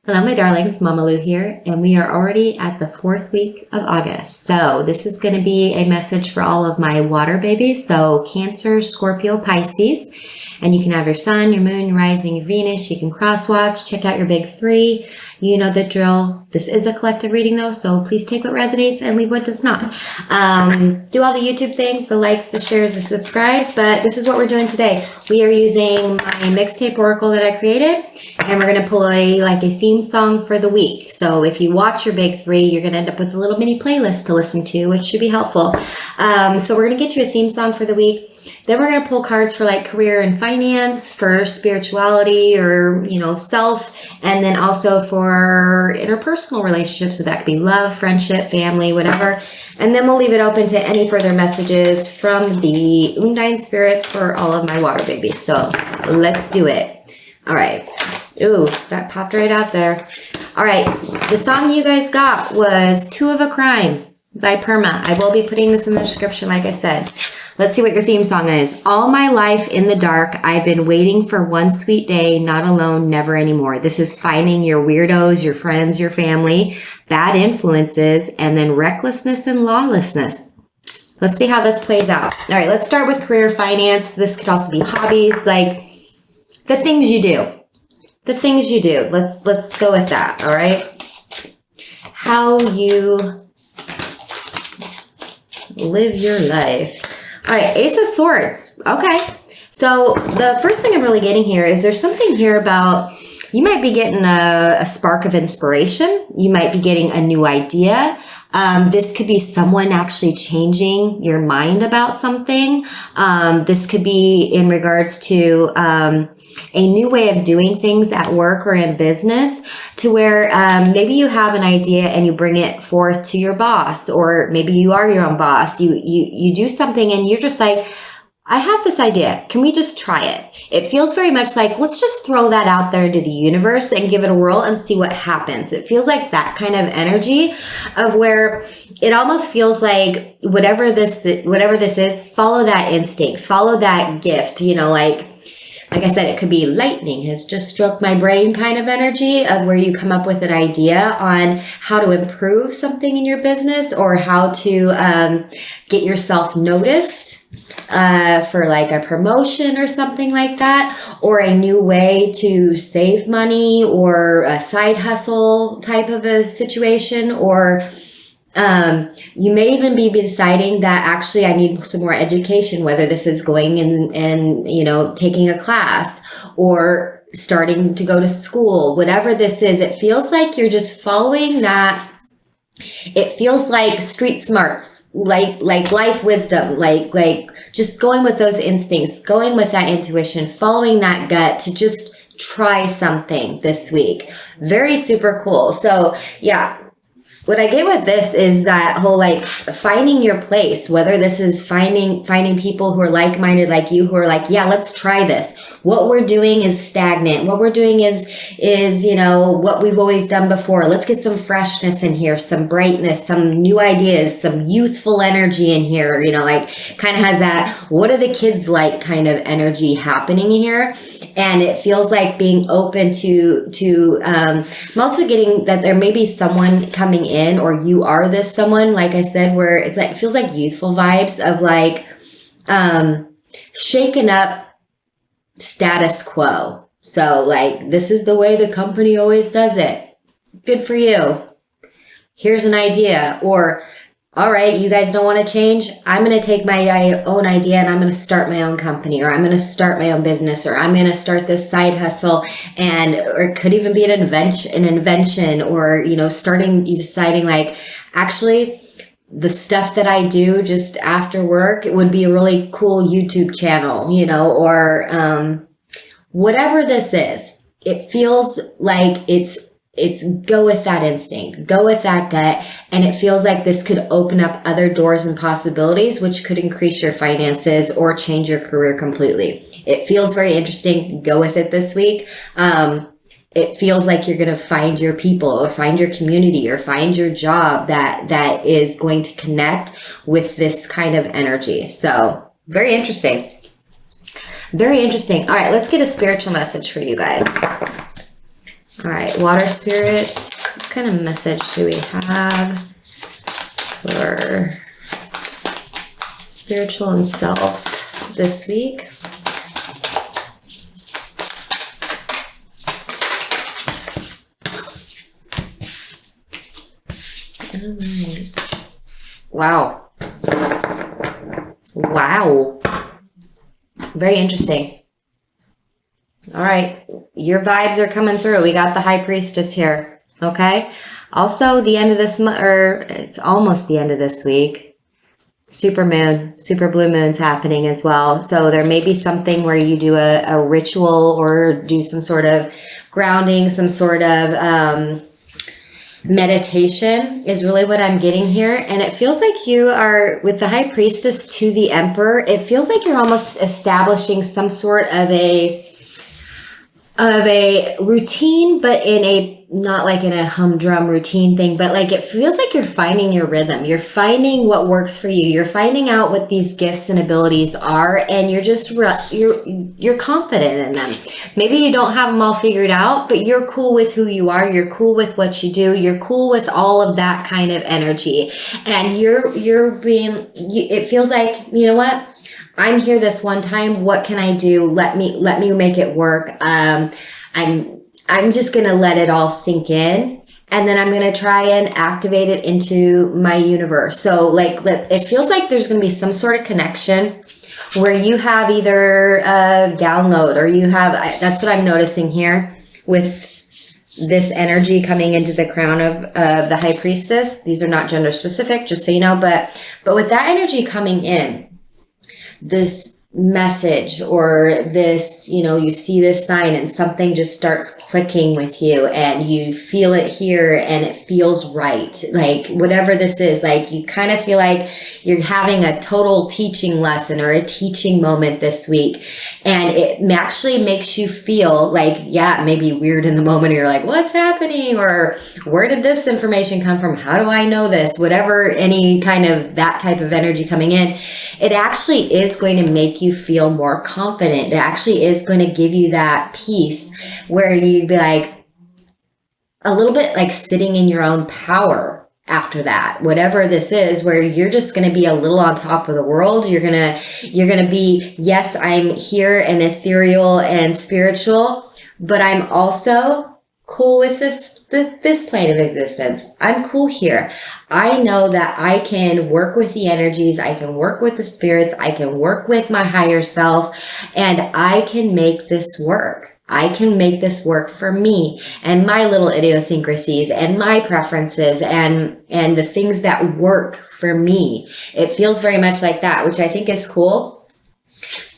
Hello, my darlings. Mama Lou here, and we are already at the 4th week of August. So this is going to be a message for all of my water babies. So Cancer, Scorpio, Pisces, and you can have your sun, your moon, your rising, your Venus. You can cross watch, check out your big three. You know the drill. This is a collective reading though, so please take what resonates and leave what does not. Do all the YouTube things, the likes, the shares, the subscribes, but this is what we're doing today. We are using my mixtape oracle that I created, and we're going to pull a theme song for the week. So if you watch your big three, you're going to end up with a little mini playlist to listen to, which should be helpful. So we're going to get you a theme song for the week. Then we're going to pull cards for like career and finance, for spirituality or, self, and then also for interpersonal relationships. So that could be love, friendship, family, whatever. And then we'll leave it open to any further messages from the Undine spirits for all of my water babies. So let's do it. All right. Ooh, that popped right out there. All right. The song you guys got was Two of a Crime by Perma. I will be putting this in the description, like I said. Let's see what your theme song is. All my life in the dark, I've been waiting for one sweet day, not alone, never anymore. This is finding your weirdos, your friends, your family, bad influences, and then recklessness and lawlessness. Let's see how this plays out. All right, let's start with career, finance. This could also be hobbies, like the things you do. The things you do. Let's go with that, all right? How you live your life. All right, Ace of Swords. Okay. So the first thing I'm really getting here is there's something here about you might be getting a spark of inspiration. You might be getting a new idea. This could be someone actually changing your mind about something. This could be in regards to a new way of doing things at work or in business, to where maybe you have an idea and you bring it forth to your boss, or maybe you are your own boss. You do something and you're just like, I have this idea. Can we just try it? It feels very much like, let's just throw that out there into the universe and give it a whirl and see what happens. It feels like that kind of energy of where it almost feels like whatever this is, follow that instinct, follow that gift, like I said, it could be lightning has just struck my brain kind of energy of where you come up with an idea on how to improve something in your business, or how to get yourself noticed for like a promotion or something like that, or a new way to save money, or a side hustle type of a situation, or you may even be deciding that actually I need some more education, whether this is going and taking a class or starting to go to school, whatever this is. It feels like you're just following that. It feels like street smarts, like life wisdom, like just going with those instincts, going with that intuition, following that gut to just try something this week. Very super cool. So yeah. What I get with this is that whole finding your place, whether this is finding people who are like-minded like you, who are like, yeah, let's try this. What we're doing is stagnant. What we're doing is what we've always done before. Let's get some freshness in here, some brightness, some new ideas, some youthful energy in here, kind of has that what are the kids like kind of energy happening here. And it feels like being open to I'm also getting that there may be someone coming in, or you are this someone, like I said, where it's like, it feels like youthful vibes of shaken up status quo. So this is the way the company always does it. Good for you. Here's an idea. Or, all right, you guys don't want to change. I'm going to take my own idea and I'm going to start my own company, or I'm going to start my own business, or I'm going to start this side hustle, or it could even be an invention, or, deciding actually the stuff that I do just after work, it would be a really cool YouTube channel, or whatever this is. It feels like it's go with that instinct, go with that gut. And it feels like this could open up other doors and possibilities, which could increase your finances or change your career completely. It feels very interesting. Go with it this week. It feels like you're going to find your people, or find your community, or find your job that is going to connect with this kind of energy. So very interesting. Very interesting. All right, let's get a spiritual message for you guys. All right, water spirits, what kind of message do we have for spiritual and self this week? All right. Wow. Wow. Very interesting. All right, your vibes are coming through. We got the High Priestess here, okay? Also, the end of this month, or it's almost the end of this week, super moon, super blue moon's happening as well. So there may be something where you do a ritual or do some sort of grounding, some sort of meditation is really what I'm getting here. And it feels like you are, with the High Priestess to the Emperor, it feels like you're almost establishing some sort of a routine, but in a, not like in a humdrum routine thing, but like it feels like you're finding your rhythm. You're finding what works for you. You're finding out what these gifts and abilities are, and you're just, you're confident in them. Maybe you don't have them all figured out, but you're cool with who you are. You're cool with what you do. You're cool with all of that kind of energy. And you're being, it feels like, you know what? I'm here this one time. What can I do? Let me make it work. I'm just going to let it all sink in, and then I'm going to try and activate it into my universe. So like, it feels like there's going to be some sort of connection where you have either a download or you have, that's what I'm noticing here with this energy coming into the crown of the High Priestess. These are not gender specific, just so you know, but with that energy coming in, this message or this, you know, you see this sign and something just starts clicking with you and you feel it here and it feels right. Like whatever this is, like you kind of feel like you're having a total teaching lesson or a teaching moment this week. And it actually makes you feel like, yeah, it may be weird in the moment. You're like, what's happening? Or where did this information come from? How do I know this? Whatever, any kind of that type of energy coming in, it actually is going to make you feel more confident. It actually is going to give you that peace where you'd be like a little bit like sitting in your own power after that, whatever this is, where you're just going to be a little on top of the world. You're going to be, yes, I'm here and ethereal and spiritual, but I'm also cool with this plane of existence. I'm cool here. I know that I can work with the energies. I can work with the spirits. I can work with my higher self, and I can make this work. I can make this work for me and my little idiosyncrasies and my preferences and the things that work for me. It feels very much like that, which I think is cool.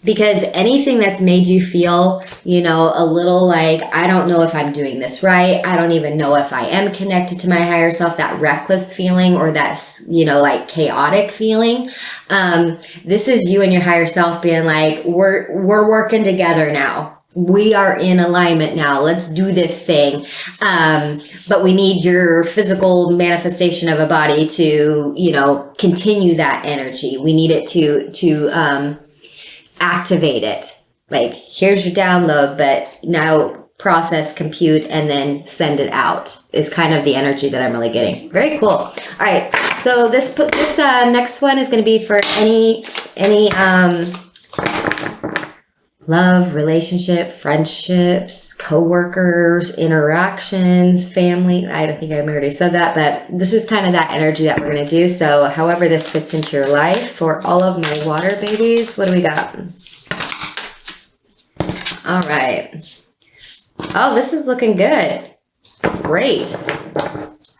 Because anything that's made you feel, you know, a little like, I don't know if I'm doing this right. I don't even know if I am connected to my higher self, that reckless feeling or that, you know, like chaotic feeling. This is you and your higher self being like, we're working together now. We are in alignment now. Let's do this thing. But we need your physical manifestation of a body to, you know, continue that energy. We need it to activate it. Like, here's your download, but now process, compute, and then send it out is kind of the energy that I'm really getting. Very cool. All right. So this next one is going to be for any love, relationship, friendships, co-workers, interactions, family. I don't think I already said that, but this is kind of that energy that we're going to do. So however this fits into your life, for all of my water babies, what do we got? All right. Oh, this is looking good. Great.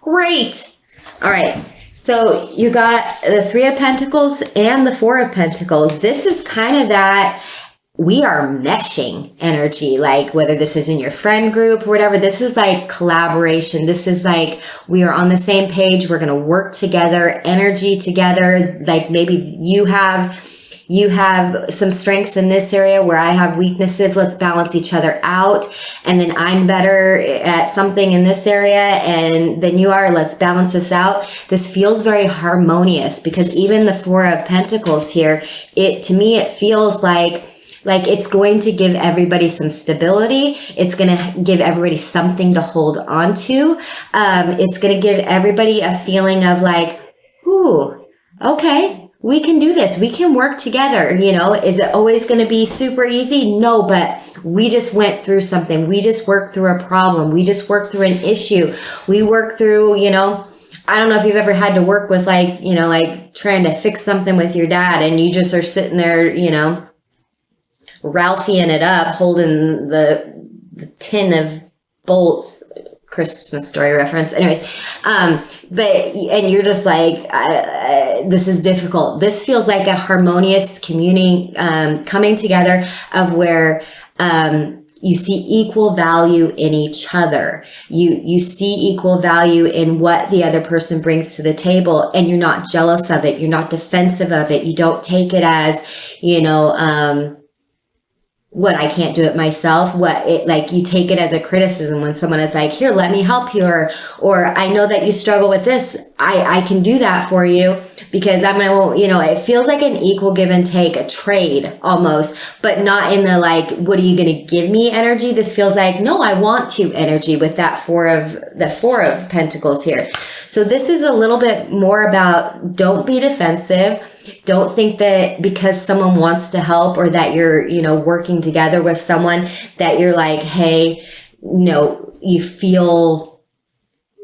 Great. All right. So you got the Three of Pentacles and the Four of Pentacles. This is kind of that we are meshing energy, like whether this is in your friend group or whatever. This is like collaboration. This is like we are on the same page. We're going to work together, energy together. Like maybe you have some strengths in this area where I have weaknesses. Let's balance each other out. And then I'm better at something in this area and then you are. Let's balance this out. This feels very harmonious because even the Four of Pentacles here, to me, it feels like Like, it's going to give everybody some stability. It's going to give everybody something to hold on to. It's going to give everybody a feeling of like, ooh, okay, we can do this. We can work together. You know, is it always going to be super easy? No, but we just went through something. We just worked through a problem. We just worked through an issue. We worked through, you know, I don't know if you've ever had to work with like, you know, like trying to fix something with your dad and you just are sitting there, you know, Ralphieing it up, holding the tin of bolts, Christmas Story reference. Anyways, and you're just like, this is difficult. This feels like a harmonious community, coming together of where, you see equal value in each other. You see equal value in what the other person brings to the table, and you're not jealous of it. You're not defensive of it. You don't take it as, you know, what, I can't do it myself. Like, you take it as a criticism when someone is like, here, let me help you. Or I know that you struggle with this. I can do that for you because I'm going to, you know, it feels like an equal give and take, a trade almost, but not in the like, what are you going to give me energy? This feels like, no, I want to energy with that four of Pentacles here. So this is a little bit more about, don't be defensive. Don't think that because someone wants to help or that you're, you know, working together with someone that you're like, hey, no, you feel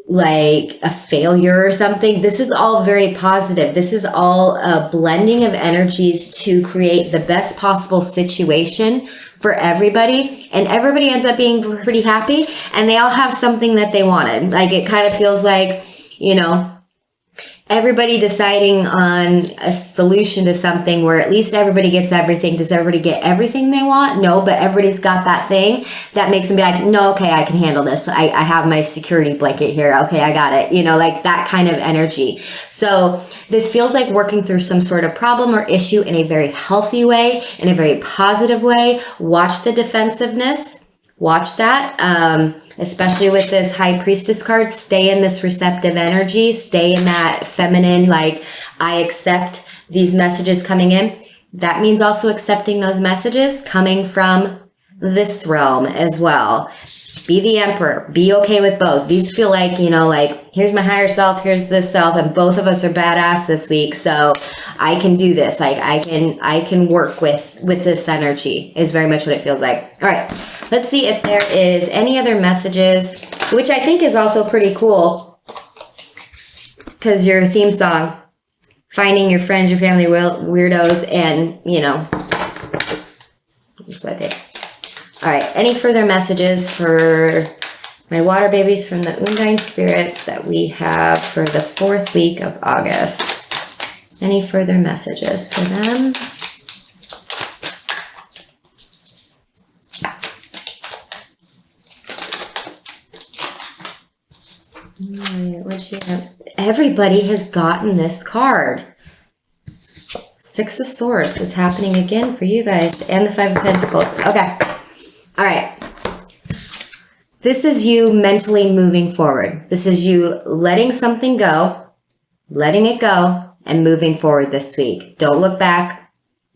like a failure or something. This is all very positive. This is all a blending of energies to create the best possible situation for everybody. And everybody ends up being pretty happy and they all have something that they wanted. Like, it kind of feels like, you know, everybody deciding on a solution to something where at least everybody gets everything. Does everybody get everything they want? No, but everybody's got that thing that makes them be like, no, okay, I can handle this. I have my security blanket here. Okay, I got it. You know, like that kind of energy. So this feels like working through some sort of problem or issue in a very healthy way, in a very positive way. Watch the defensiveness. Watch that, especially with this High Priestess card. Stay in this receptive energy. Stay in that feminine, like, I accept these messages coming in. That means also accepting those messages coming from this realm as well. Be the Emperor. Be okay with both. These feel like, you know, like, here's my higher self, here's this self, and both of us are badass this week, so I can do this. Like, I can work with this energy is very much what it feels like. All right, let's see if there is any other messages, which I think is also pretty cool because your theme song, finding your friends, your family weirdos, and, you know, that's what I think. All right, any further messages for my water babies from the Undine spirits that we have for the 4th week of August? Any further messages for them? All right, what you have? Everybody has gotten this card. 6 of Swords is happening again for you guys, and the 5 of Pentacles. Okay. All right. This is you mentally moving forward. This is you letting something go, letting it go, and moving forward this week. Don't look back.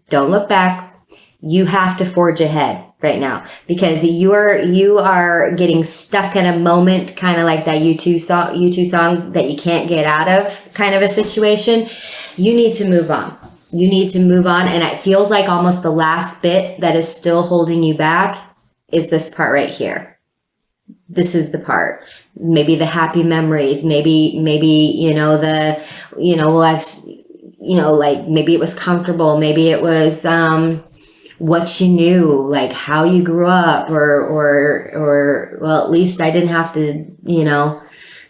Don't look back. You have to forge ahead right now because you are getting stuck in a moment, kind of like that U2 song that you can't get out of kind of a situation. You need to move on. You need to move on, and it feels like almost the last bit that is still holding you back is this part right here. This is the part. Maybe the happy memories, maybe, you know, like maybe it was comfortable. Maybe it was, what you knew, like how you grew up or well, at least I didn't have to, you know,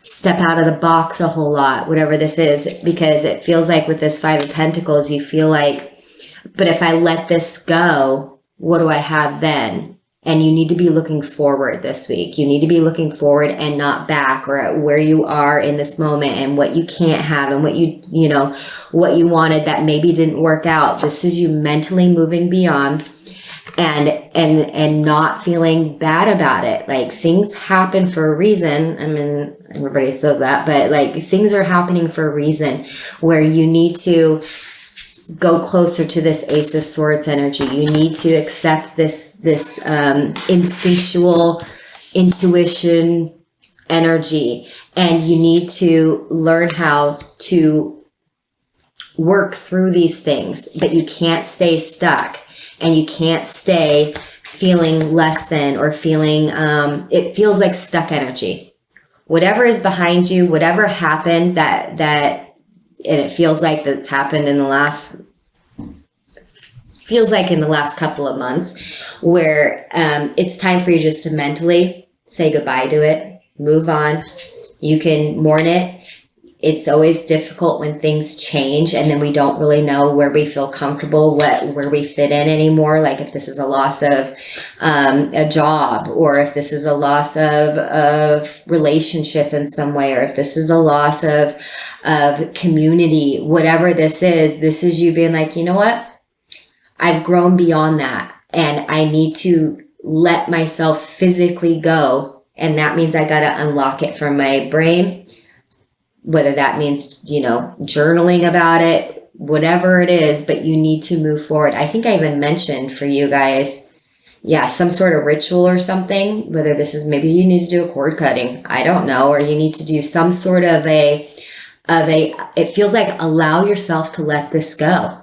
step out of the box a whole lot, whatever this is, because it feels like with this 5 of Pentacles, you feel like, but if I let this go, what do I have then? And you need to be looking forward this week. You need to be looking forward and not back, or at where you are in this moment and what you can't have and what you know, what you wanted that maybe didn't work out. This is you mentally moving beyond and not feeling bad about it. Like, things happen for a reason. I mean, everybody says that, but like, things are happening for a reason where you need to go closer to this Ace of Swords energy. You need to accept this instinctual intuition energy, and you need to learn how to work through these things, but you can't stay stuck, and you can't stay feeling less than, or feeling, it feels like stuck energy. Whatever is behind you, whatever happened and it feels like that's happened in the last couple of months, where it's time for you just to mentally say goodbye to it, move on. You can mourn it. It's always difficult when things change and then we don't really know where we feel comfortable, where we fit in anymore. Like if this is a loss of a job, or if this is a loss of relationship in some way, or if this is a loss of community, whatever this is you being like, you know what? I've grown beyond that, and I need to let myself physically go. And that means I got to unlock it from my brain, whether that means, journaling about it, whatever it is, but you need to move forward. I think I even mentioned for you guys, some sort of ritual or something, whether this is, maybe you need to do a cord cutting, I don't know, or you need to do some sort of it feels like allow yourself to let this go.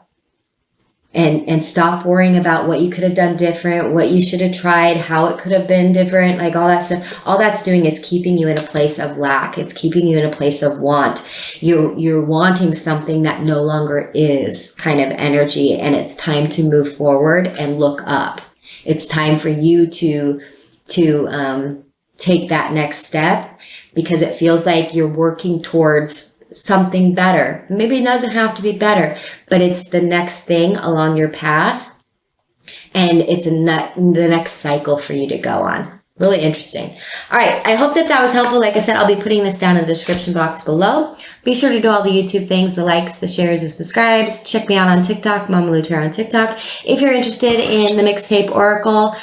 And stop worrying about what you could have done different, what you should have tried, how it could have been different, like all that stuff. All that's doing is keeping you in a place of lack. It's keeping you in a place of want. You're wanting something that no longer is, kind of energy, and it's time to move forward and look up. It's time for you to take that next step, because it feels like you're working towards something better. Maybe it doesn't have to be better, but it's the next thing along your path, and it's the next cycle for you to go on. Really interesting. All right, I hope that was helpful. Like I said, I'll be putting this down in the description box below. Be sure to do all the YouTube things, the likes, the shares, the subscribes. Check me out on TikTok, Mama Lou Tarot on TikTok. If you're interested in the Mixtape Oracle,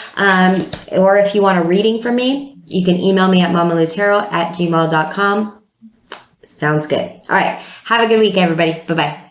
or if you want a reading from me, you can email me at mamaloutarot@gmail.com. Sounds good. All right. Have a good week, everybody. Bye-bye.